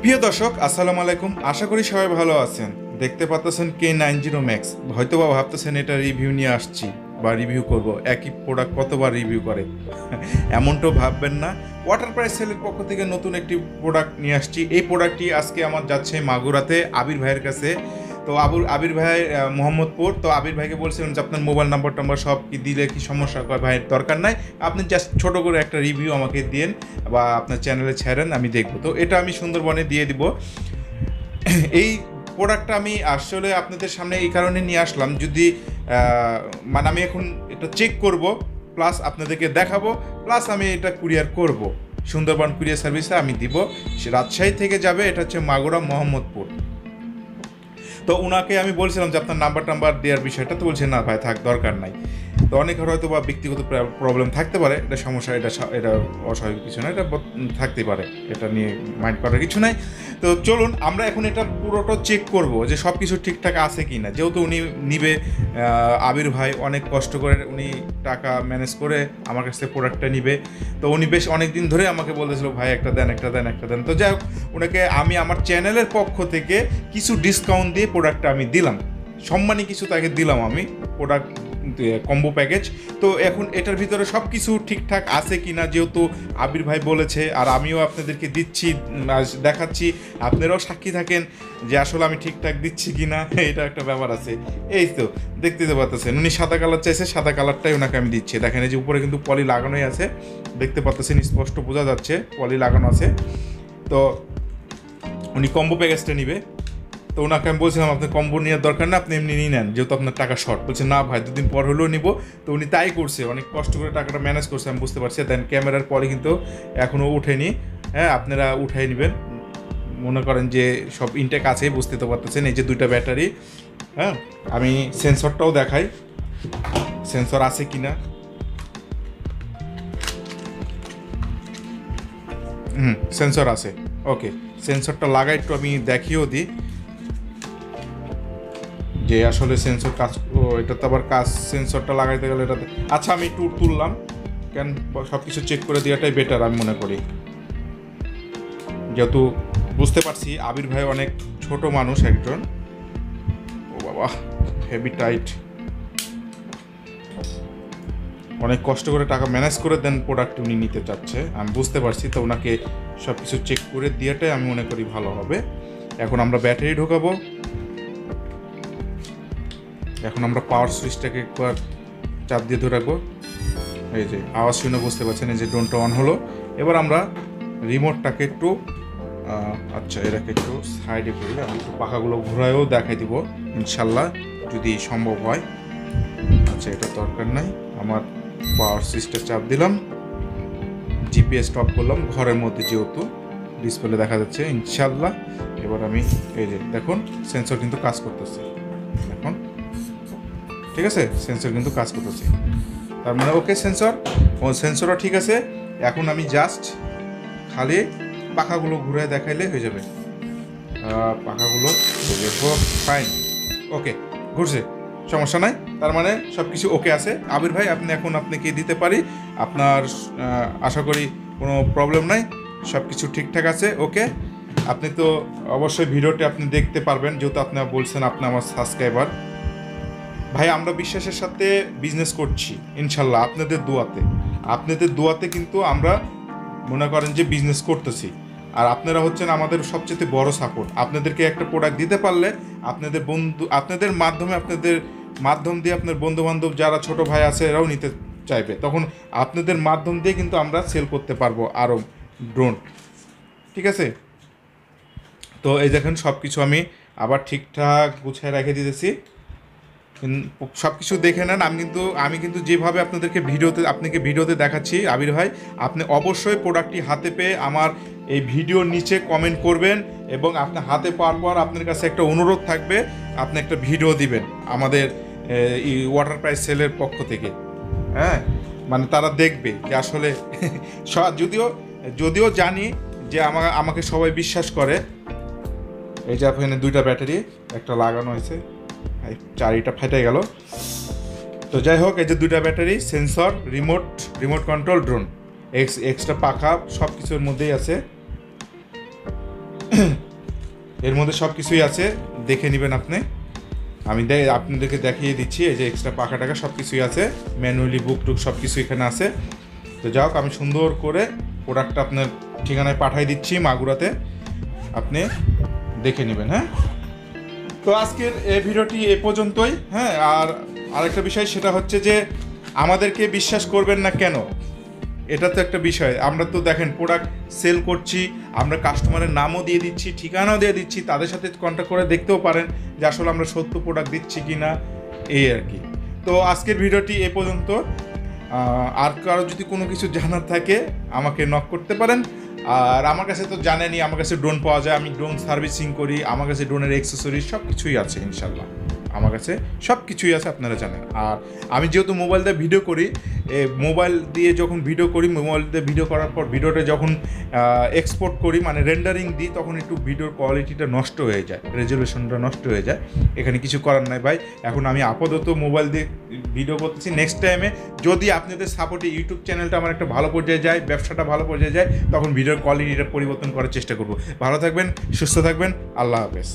প্রিয় দর্শক আসসালামু আলাইকুম, আশা করি সবাই ভালো আছেন। দেখতে পাচ্ছেন K90 ম্যাক্স, হয়তো বা ভাবতেছেন এটা রিভিউ নিয়ে আসছি বা রিভিউ করব, একই প্রোডাক্ট কতবার রিভিউ করে এমনটাও ভাববেন না। ওয়াটার প্রাইস সেলের পক্ষ থেকে নতুন একটি প্রোডাক্ট নিয়ে আসছি। এই প্রোডাক্টটি আজকে আমার যাচ্ছে মাগুরাতে আবির ভাইয়ের কাছে। তো আবির ভাই মোহাম্মদপুর। তো আবির ভাইকে বলছিলাম যে আপনার মোবাইল নাম্বার সব কি দিলে কি সমস্যা, ভাইয়ের দরকার নাই, আপনি জাস্ট ছোটো করে একটা রিভিউ আমাকে দিন বা আপনার চ্যানেলে ছেড়েন, আমি দেখব। তো এটা আমি সুন্দরবনে দিয়ে দিব। এই প্রোডাক্টটা আমি আসলে আপনাদের সামনে এই কারণে নিয়ে আসলাম, যদি মানে আমি এখন এটা চেক করব, প্লাস আপনাদেরকে দেখাবো, প্লাস আমি এটা কুরিয়ার করব। সুন্দরবন কুরিয়ার সার্ভিসে আমি দিব। সে রাজশাহী থেকে যাবে, এটা হচ্ছে মাগুরা মোহাম্মদপুর। তো ওনাকে আমি বলছিলাম যে আপনার নাম্বার দেওয়ার বিষয়টা, তো বলছে না ভাই থাক, দরকার নাই। তো অনেকের হয়তো বা ব্যক্তিগত প্রবলেম থাকতে পারে, এটা সমস্যা, এটা অস্বাভাবিক কিছু না, এটা থাকতেই পারে, এটা নিয়ে মাইন্ড করার কিছু নাই। তো চলুন আমরা এখন এটা পুরোটা চেক করব যে সব কিছু ঠিকঠাক আছে কি না। যেহেতু উনি নিবে, আবির ভাই অনেক কষ্ট করে উনি টাকা ম্যানেজ করে আমার কাছ থেকে প্রোডাক্টটা নিবে। তো উনি বেশ অনেক দিন ধরে আমাকে বলতেছিল ভাই একটা দেন। তো যাই হোক, ওনাকে আমি আমার চ্যানেলের পক্ষ থেকে কিছু ডিসকাউন্ট দিয়ে প্রোডাক্টটা আমি দিলাম, সম্মানী কিছু তাকে দিলাম আমি, প্রোডাক্ট কম্বো প্যাকেজ। তো এখন এটার ভিতরে সব কিছু ঠিকঠাক আছে কি না, যেহেতু আবির ভাই বলেছে আর আমিও আপনাদেরকে দিচ্ছি, দেখাচ্ছি, আপনারাও সাক্ষী থাকেন যে আসলে আমি ঠিকঠাক দিচ্ছি কি না, এটা একটা ব্যাপার আছে। এই তো দেখতে পাচ্ছেন উনি সাদা কালার চাইছে, সাদা কালারটাই ওনাকে আমি দিচ্ছি। দেখেন এই যে উপরে কিন্তু পলি লাগানোই আছে, দেখতে পাচ্ছেন, স্পষ্ট বোঝা যাচ্ছে পলি লাগানো আছে। তো উনি কম্বো প্যাকেজটা নিবে। তো ওনাকে আমি বলছিলাম আপনার কম্বো নেওয়ার দরকার না, আপনি এমনি নিয়ে নেন, যেহেতু আপনার টাকা শর্ট। বলছে না ভাই, দুদিন পর হলেও নিব। তো উনি তাই করছে, অনেক কষ্ট করে টাকাটা ম্যানেজ করছে, আমি বুঝতে পারছি। দেন ক্যামেরার পরে কিন্তু এখনও উঠেনি। হ্যাঁ, আপনারা উঠাই নেবেন, মনে করেন যে সব ইনটেক আছে, বুঝতে তো পারতেছেন। এই যে দুইটা ব্যাটারি, হ্যাঁ, আমি সেন্সরটাও দেখাই, সেন্সর আছে কি না। সেন্সর আছে, ওকে। সেন্সরটা লাগাই একটু আমি দেখিয়েও দিই যে আসলে সেন্সর কাজ, এটা তো আবার কাজ, সেন্সরটা লাগাইতে গেলে এটাতে। আচ্ছা, আমি একটু তুললাম, কেন সব কিছু চেক করে দেওয়াটাই বেটার আমি মনে করি, যেহেতু বুঝতে পারছি আবির ভাই অনেক ছোট মানুষ একজন। ও বাবা, হেভি টাইট, অনেক কষ্ট করে টাকা ম্যানেজ করে দেন প্রোডাক্ট উনি নিতে চাচ্ছে, আমি বুঝতে পারছি। তো ওনাকে সব কিছু চেক করে দেওয়াটাই আমি মনে করি ভালো হবে। এখন আমরা ব্যাটারি ঢোকাবো। এখন আমরা পাওয়ার সুইচটাকে একবার চাপ দিয়ে ধরে রাখবো। এই যে আওয়াজ শুনে বুঝতে পারছেন, এই যে ড্রোনটা অন হলো। এবার আমরা রিমোটটাকে একটু আচ্ছা এটাকে একটু সাইডে করি, আমি একটু পাখাগুলো ঘোরায়ও দেখাই দিব ইনশাল্লাহ, যদি সম্ভব হয়। আচ্ছা, এটা দরকার নাই। আমার পাওয়ার সুইচটা চাপ দিলাম, জিপিএস স্টপ করলাম, ঘরের মধ্যে যেহেতু ডিসপ্লে দেখা যাচ্ছে ইনশাল্লাহ। এবার আমি এই যে দেখুন, সেন্সর কিন্তু কাজ করতেছে এখন, ঠিক আছে, সেন্সর কিন্তু কাজ করতেছে, তার মানে ওকে। সেন্সরও ঠিক আছে। এখন আমি জাস্ট খালি পাখাগুলো ঘুরে দেখাইলে হয়ে যাবে। পাখাগুলো ফাইন, ওকে, ঘুরছে, সমস্যা নাই। তার মানে সব কিছু ওকে আছে। আবির ভাই, আপনি এখন আপনাকে দিতে পারি, আপনার আশা করি কোনো প্রবলেম নাই, সব কিছু ঠিকঠাক আছে, ওকে। আপনি তো অবশ্যই ভিডিওটি আপনি দেখতে পারবেন, যেহেতু আপনি বলছেন আপনি আমার সাবস্ক্রাইবার। ভাই, আমরা বিশ্বাসের সাথে বিজনেস করছি ইনশাল্লাহ, আপনাদের দোয়াতে কিন্তু আমরা মনে করেন যে বিজনেস করতেছি। আর আপনারা হচ্ছেন আমাদের সবচেয়ে বড় সাপোর্ট। আপনাদেরকে একটা প্রোডাক্ট দিতে পারলে আপনাদের মাধ্যম দিয়ে আপনার বন্ধু বান্ধব যারা ছোট ভাই আছে এরাও নিতে চাইবে, তখন আপনাদের মাধ্যম দিয়ে কিন্তু আমরা সেল করতে পারবো আরও ড্রোন, ঠিক আছে। তো এই দেখেন সব কিছু আমি আবার ঠিকঠাক গুছিয়ে রেখে দিতেছি, সব কিছু দেখে নেন। আমি কিন্তু যেভাবে আপনাকে ভিডিওতে দেখাচ্ছি আবির ভাই, আপনি অবশ্যই প্রোডাক্টটি হাতে পেয়ে আমার এই ভিডিওর নিচে কমেন্ট করবেন, এবং আপনার হাতে পাওয়ার পর আপনার কাছে একটা অনুরোধ থাকবে, আপনি একটা ভিডিও দিবেন আমাদের ওয়াটার প্রাইস সেলের পক্ষ থেকে। হ্যাঁ, মানে তারা দেখবে যে আসলে যদিও জানি যে আমাকে সবাই বিশ্বাস করে। এই যে আপনার দুইটা ব্যাটারি একটা লাগানো হয়েছে, চারিটা ফেটে গেল। তো যাই হোক, এই যে দুইটা battery, sensor, remote control drone, extra পাখা সব কিছুর মধ্যেই আছে। এর মধ্যে সব কিছুই আছে, দেখে নেবেন আপনি। আমি আপনাদেরকে দেখিয়ে দিচ্ছি, এই যে এক্সট্রা পাখা টাকা সব কিছুই আছে, ম্যানুয়ালি বুক টুক সব কিছু এখানে আছে। তো যাই হোক, আমি সুন্দর করে প্রোডাক্টটা আপনার ঠিকানায় পাঠিয়ে দিচ্ছি মাগুরাতে, আপনি দেখে নেবেন। হ্যাঁ, তো আজকের এই ভিডিওটি এ পর্যন্তই। হ্যাঁ, আর আরেকটা বিষয় সেটা হচ্ছে যে আমাদেরকে বিশ্বাস করবেন না কেন, এটা তো একটা বিষয়। আমরা তো দেখেন প্রোডাক্ট সেল করছি, আমরা কাস্টমারের নামও দিয়ে দিচ্ছি, ঠিকানাও দিয়ে দিচ্ছি, তাদের সাথে কন্ট্যাক্ট করে দেখতেও পারেন যে আসলে আমরা সত্য প্রোডাক্ট দিচ্ছি কি না, এই আর কি। তো আজকের ভিডিওটি এ পর্যন্ত। আর কারো যদি কোনো কিছু জানার থাকে আমাকে নক করতে পারেন। আর আমার কাছে তো জানেনই, আমার কাছে ড্রোন পাওয়া যায়, আমি ড্রোন সার্ভিসিং করি, আমার কাছে ড্রোনের অ্যাক্সেসরিজ সব কিছুই আছে ইনশাল্লাহ, আমার কাছে সব কিছুই আছে, আপনারা জানেন। আর আমি যেহেতু মোবাইল দিয়ে ভিডিও করি, মোবাইল দিয়ে যখন ভিডিও করি, মোবাইল দিয়ে ভিডিও করার পর ভিডিওটা যখন এক্সপোর্ট করি, মানে রেন্ডারিং দিই, তখন একটু ভিডিওর কোয়ালিটিটা নষ্ট হয়ে যায়, রেজলিউশনটা নষ্ট হয়ে যায়। এখানে কিছু করার নাই ভাই, এখন আমি আপাতত মোবাইল দিয়ে ভিডিও করতেছি। নেক্সট টাইমে যদি আপনাদের সাপোর্টে ইউটিউব চ্যানেলটা আমার একটা ভালো পর্যায়ে যায়, ব্যবসাটা ভালো পর্যায়ে যায়, তখন ভিডিওর কোয়ালিটিটা পরিবর্তন করার চেষ্টা করব। ভালো থাকবেন, সুস্থ থাকবেন, আল্লাহ হাফেজ।